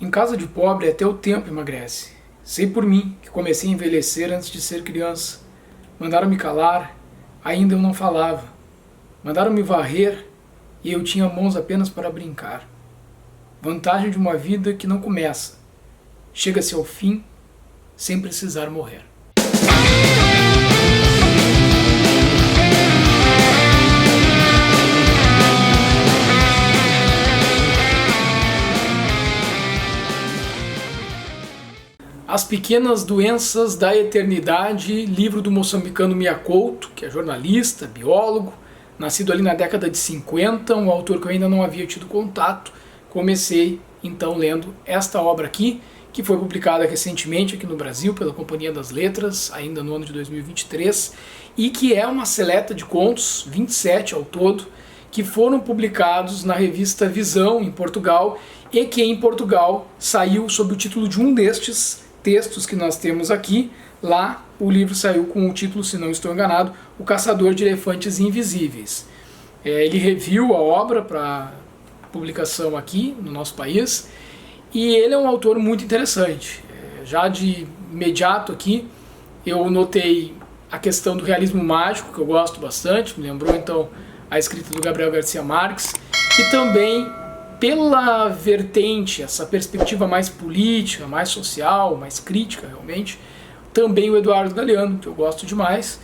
Em casa de pobre até o tempo emagrece. Sei por mim que comecei a envelhecer antes de ser criança. Mandaram me calar, ainda eu não falava. Mandaram me varrer e eu tinha mãos apenas para brincar. Vantagem de uma vida que não começa. Chega-se ao fim sem precisar morrer. As Pequenas Doenças da Eternidade, livro do moçambicano Mia Couto, que é jornalista, biólogo, nascido ali na década de 50, um autor que eu ainda não havia tido contato. Comecei então lendo esta obra aqui, que foi publicada recentemente aqui no Brasil pela Companhia das Letras, ainda no ano de 2023, e que é uma seleta de contos, 27 ao todo, que foram publicados na revista Visão, em Portugal, e que em Portugal saiu sob o título de um destes textos que nós temos aqui. Lá o livro saiu com o título, se não estou enganado, O Caçador de Elefantes Invisíveis. Ele reviu a obra para publicação aqui no nosso país, e ele é um autor muito interessante. Já de imediato aqui eu notei a questão do realismo mágico, que eu gosto bastante, me lembrou então a escrita do Gabriel Garcia Marques, e também pela vertente, essa perspectiva mais política, mais social, mais crítica realmente, também o Eduardo Galeano, que eu gosto demais.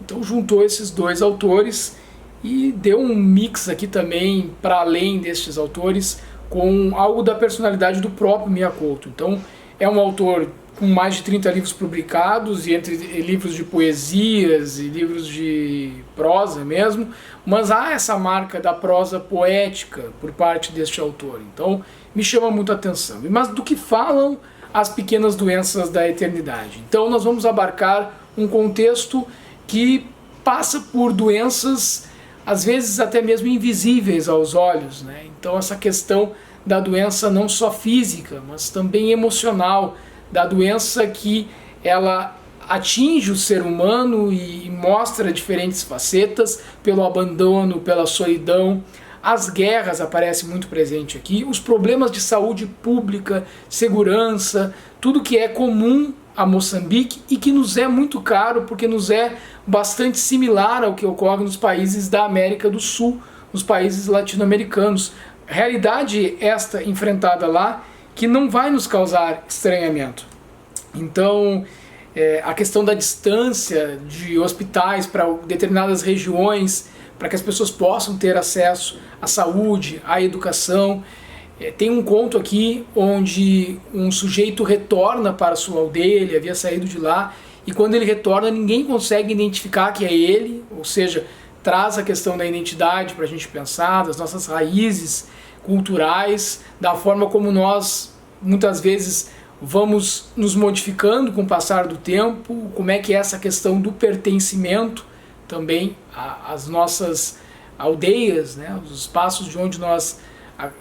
Então juntou esses dois autores e deu um mix aqui também, para além destes autores, com algo da personalidade do próprio Mia Couto. Então é um autor com mais de 30 livros publicados, e entre livros de poesias e livros de prosa mesmo, mas há essa marca da prosa poética por parte deste autor. Então me chama muito a atenção. Mas do que falam As Pequenas Doenças da Eternidade? Então nós vamos abarcar um contexto que passa por doenças, às vezes até mesmo invisíveis aos olhos, né? Então essa questão da doença não só física, mas também emocional, da doença que ela atinge o ser humano e mostra diferentes facetas, pelo abandono, pela solidão. As guerras aparecem muito presente aqui, os problemas de saúde pública, segurança, tudo que é comum a Moçambique e que nos é muito caro, porque nos é bastante similar ao que ocorre nos países da América do Sul, nos países latino-americanos. Realidade esta enfrentada lá, que não vai nos causar estranhamento. Então, a questão da distância de hospitais para determinadas regiões, para que as pessoas possam ter acesso à saúde, à educação. Tem um conto aqui onde um sujeito retorna para a sua aldeia, ele havia saído de lá, e quando ele retorna ninguém consegue identificar que é ele, ou seja, traz a questão da identidade para a gente pensar, das nossas raízes culturais, da forma como nós muitas vezes vamos nos modificando com o passar do tempo, como é que é essa questão do pertencimento também às nossas aldeias, né, os espaços de onde nós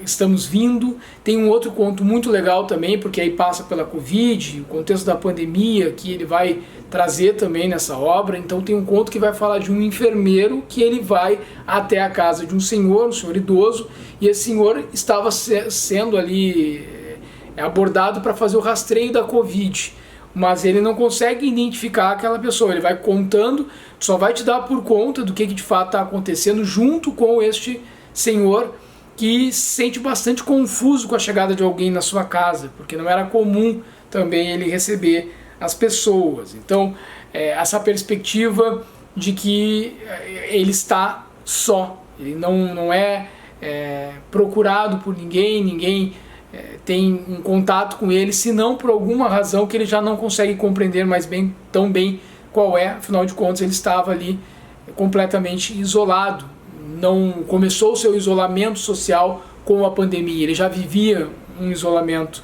estamos vindo. Tem um outro conto muito legal também, porque aí passa pela Covid, o contexto da pandemia que ele vai trazer também nessa obra. Então tem um conto que vai falar de um enfermeiro que ele vai até a casa de um senhor idoso, e esse senhor estava sendo ali abordado para fazer o rastreio da Covid, mas ele não consegue identificar aquela pessoa. Ele vai contando, só vai te dar por conta do que de fato está acontecendo junto com este senhor, que se sente bastante confuso com a chegada de alguém na sua casa, porque não era comum também ele receber as pessoas. Então, essa perspectiva de que ele está só, ele não é procurado por ninguém tem um contato com ele, senão por alguma razão que ele já não consegue compreender mais tão bem qual é. Afinal de contas, ele estava ali completamente isolado. Não começou o seu isolamento social com a pandemia, ele já vivia um isolamento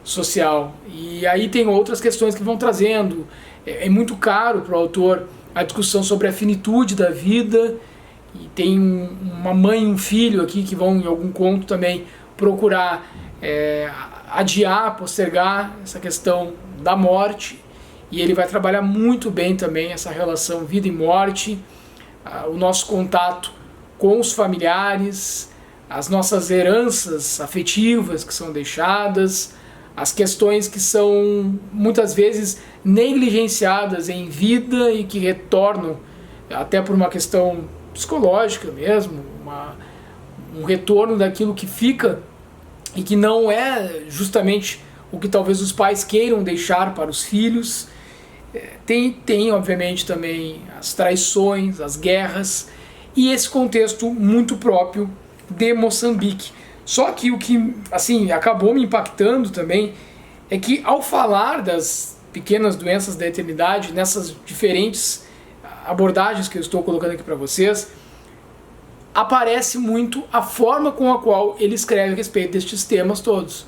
social. E aí tem outras questões que vão trazendo. É muito caro para o autor a discussão sobre a finitude da vida, e tem uma mãe e um filho aqui que vão em algum conto também procurar adiar, postergar essa questão da morte, e ele vai trabalhar muito bem também essa relação vida e morte, o nosso contato com os familiares, as nossas heranças afetivas que são deixadas, as questões que são muitas vezes negligenciadas em vida e que retornam até por uma questão psicológica mesmo, um retorno daquilo que fica e que não é justamente o que talvez os pais queiram deixar para os filhos. Tem obviamente também as traições, as guerras e esse contexto muito próprio de Moçambique. Só que o que assim acabou me impactando também é que ao falar das pequenas doenças da eternidade, nessas diferentes abordagens que eu estou colocando aqui para vocês, aparece muito a forma com a qual ele escreve a respeito destes temas todos.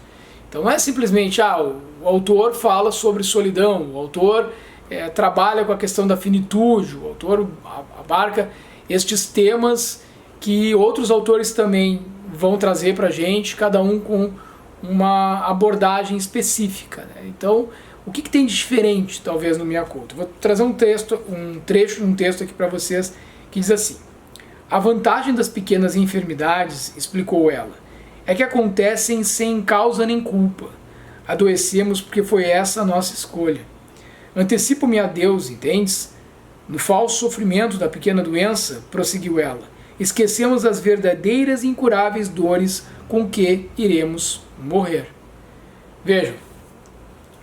Então não é simplesmente, o autor fala sobre solidão, o autor trabalha com a questão da finitude, o autor abarca estes temas que outros autores também vão trazer para a gente, cada um com uma abordagem específica, né? Então, o que tem de diferente, talvez, no Miyakoto? Vou trazer um trecho de um texto aqui para vocês, que diz assim: a vantagem das pequenas enfermidades, explicou ela, é que acontecem sem causa nem culpa. Adoecemos porque foi essa a nossa escolha. Antecipo-me a Deus, entendes? No falso sofrimento da pequena doença, prosseguiu ela, esquecemos as verdadeiras e incuráveis dores com que iremos morrer. Vejam,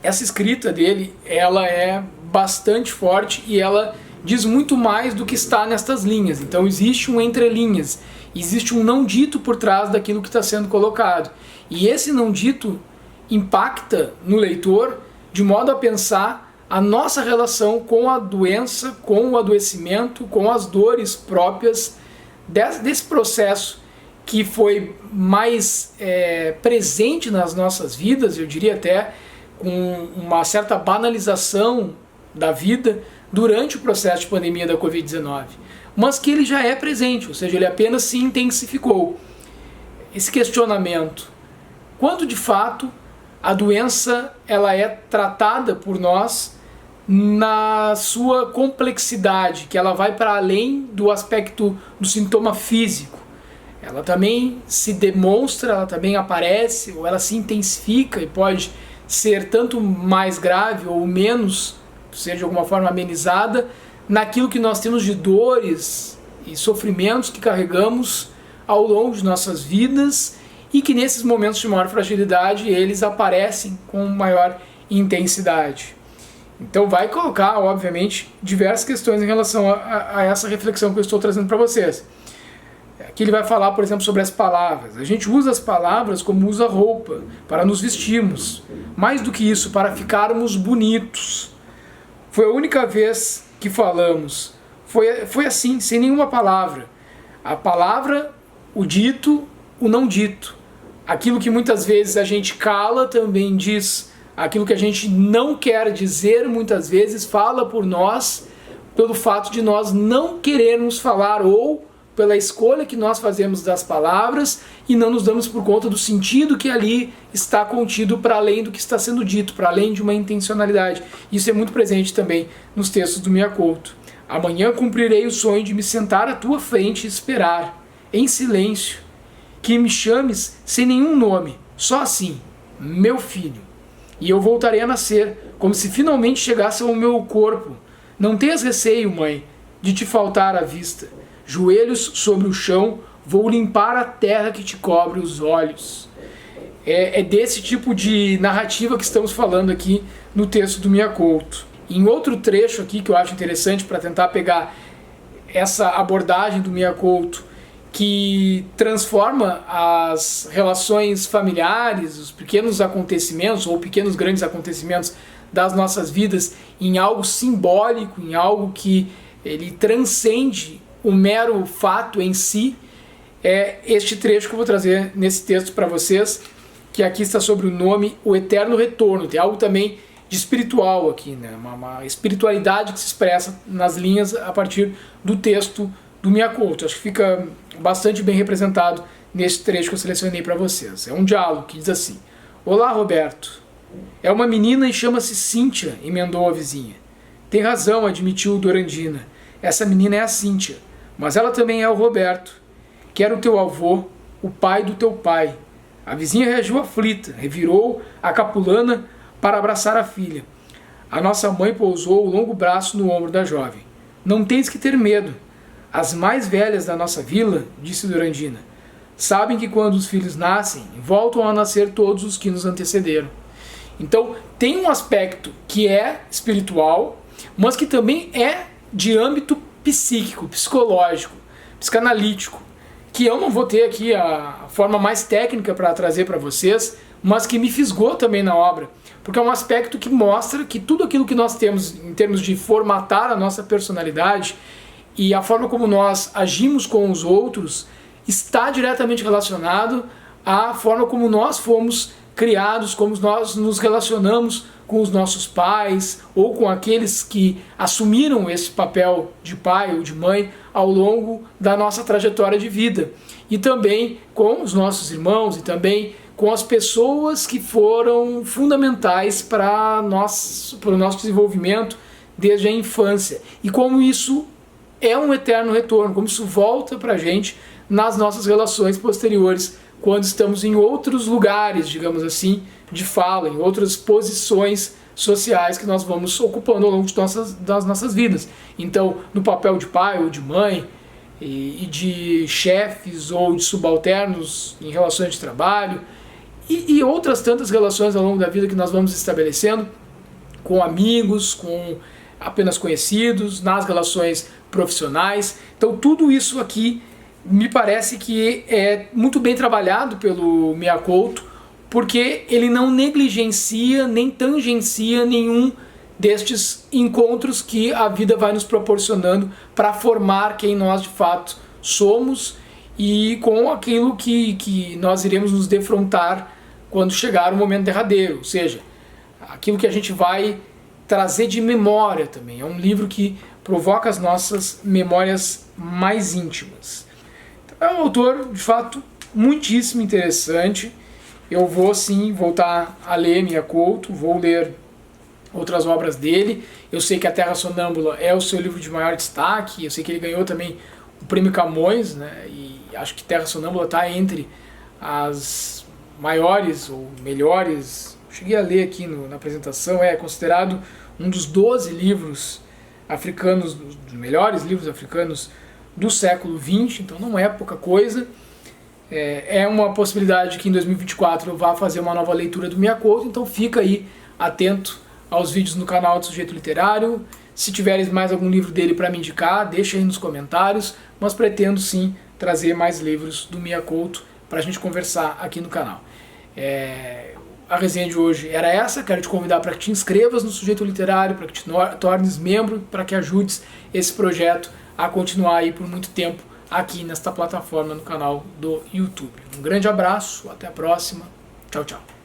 essa escrita dele, ela é bastante forte e ela diz muito mais do que está nestas linhas. Então existe um entrelinhas, existe um não dito por trás daquilo que está sendo colocado. E esse não dito impacta no leitor de modo a pensar a nossa relação com a doença, com o adoecimento, com as dores próprias desse processo que foi mais presente nas nossas vidas, eu diria até com uma certa banalização da vida durante o processo de pandemia da Covid-19, mas que ele já é presente, ou seja, ele apenas se intensificou. Esse questionamento, quando de fato a doença ela é tratada por nós na sua complexidade, que ela vai para além do aspecto do sintoma físico. Ela também se demonstra, ela também aparece, ou ela se intensifica e pode ser tanto mais grave ou menos, seja de alguma forma amenizada, naquilo que nós temos de dores e sofrimentos que carregamos ao longo de nossas vidas e que nesses momentos de maior fragilidade eles aparecem com maior intensidade. Então vai colocar, obviamente, diversas questões em relação a essa reflexão que eu estou trazendo para vocês. Aqui ele vai falar, por exemplo, sobre as palavras. A gente usa as palavras como usa roupa, para nos vestirmos. Mais do que isso, para ficarmos bonitos. Foi a única vez que falamos. Foi assim, sem nenhuma palavra. A palavra, o dito, o não dito. Aquilo que muitas vezes a gente cala também diz. Aquilo que a gente não quer dizer muitas vezes fala por nós, pelo fato de nós não querermos falar ou pela escolha que nós fazemos das palavras e não nos damos por conta do sentido que ali está contido para além do que está sendo dito, para além de uma intencionalidade. Isso é muito presente também nos textos do Miyakoto. Amanhã cumprirei o sonho de me sentar à tua frente e esperar, em silêncio, que me chames sem nenhum nome, só assim, meu filho. E eu voltarei a nascer, como se finalmente chegasse ao meu corpo. Não tenhas receio, mãe, de te faltar a vista. Joelhos sobre o chão, vou limpar a terra que te cobre os olhos. É desse tipo de narrativa que estamos falando aqui no texto do Miyakoto. Em outro trecho aqui que eu acho interessante para tentar pegar essa abordagem do Miyakoto, que transforma as relações familiares, os pequenos acontecimentos ou pequenos grandes acontecimentos das nossas vidas em algo simbólico, em algo que ele transcende o mero fato em si, é este trecho que eu vou trazer nesse texto para vocês, que aqui está sobre o nome O Eterno Retorno. Tem algo também de espiritual aqui, né? Uma espiritualidade que se expressa nas linhas a partir do texto do Miyakoto. Acho que fica bastante bem representado nesse trecho que eu selecionei para vocês. É um diálogo que diz assim: Olá, Roberto. É uma menina e chama-se Cíntia, emendou a vizinha. Tem razão, admitiu Dorandina. Essa menina é a Cíntia, mas ela também é o Roberto, que era o teu avô, o pai do teu pai. A vizinha reagiu aflita, revirou a capulana para abraçar a filha. A nossa mãe pousou o longo braço no ombro da jovem. Não tens que ter medo. As mais velhas da nossa vila, disse Durandina, sabem que quando os filhos nascem, voltam a nascer todos os que nos antecederam. Então, tem um aspecto que é espiritual, mas que também é de âmbito psíquico, psicológico, psicanalítico, que eu não vou ter aqui a forma mais técnica para trazer para vocês, mas que me fisgou também na obra, porque é um aspecto que mostra que tudo aquilo que nós temos em termos de formatar a nossa personalidade e a forma como nós agimos com os outros está diretamente relacionado à forma como nós fomos criados, como nós nos relacionamos com os nossos pais ou com aqueles que assumiram esse papel de pai ou de mãe ao longo da nossa trajetória de vida. E também com os nossos irmãos e também com as pessoas que foram fundamentais para o nosso desenvolvimento desde a infância. E como isso é um eterno retorno, como isso volta para a gente nas nossas relações posteriores, quando estamos em outros lugares, digamos assim, de fala, em outras posições sociais que nós vamos ocupando ao longo das nossas vidas. Então, no papel de pai ou de mãe, e de chefes ou de subalternos em relações de trabalho, e outras tantas relações ao longo da vida que nós vamos estabelecendo com amigos, com apenas conhecidos, nas relações profissionais. Então, tudo isso aqui me parece que é muito bem trabalhado pelo Miyakoto, porque ele não negligencia nem tangencia nenhum destes encontros que a vida vai nos proporcionando para formar quem nós de fato somos e com aquilo que nós iremos nos defrontar quando chegar o momento derradeiro, ou seja, aquilo que a gente vai trazer de memória também. É um livro que provoca as nossas memórias mais íntimas. É um autor, de fato, muitíssimo interessante. Eu vou, sim, voltar a ler Miyakoto, vou ler outras obras dele. Eu sei que A Terra Sonâmbula é o seu livro de maior destaque, eu sei que ele ganhou também o Prêmio Camões, né? E acho que Terra Sonâmbula está entre as maiores ou melhores, cheguei a ler aqui na apresentação, é considerado um dos 12 livros africanos, dos melhores livros africanos do século XX, então não é pouca coisa. É uma possibilidade que em 2024 eu vá fazer uma nova leitura do Miyakoto, então fica aí atento aos vídeos no canal do Sujeito Literário. Se tiveres mais algum livro dele para me indicar, deixa aí nos comentários, mas pretendo sim trazer mais livros do Miyakoto para a gente conversar aqui no canal. A resenha de hoje era essa, quero te convidar para que te inscrevas no Sujeito Literário, para que te tornes membro, para que ajudes esse projeto a continuar aí por muito tempo aqui nesta plataforma no canal do YouTube. Um grande abraço, até a próxima, tchau, tchau.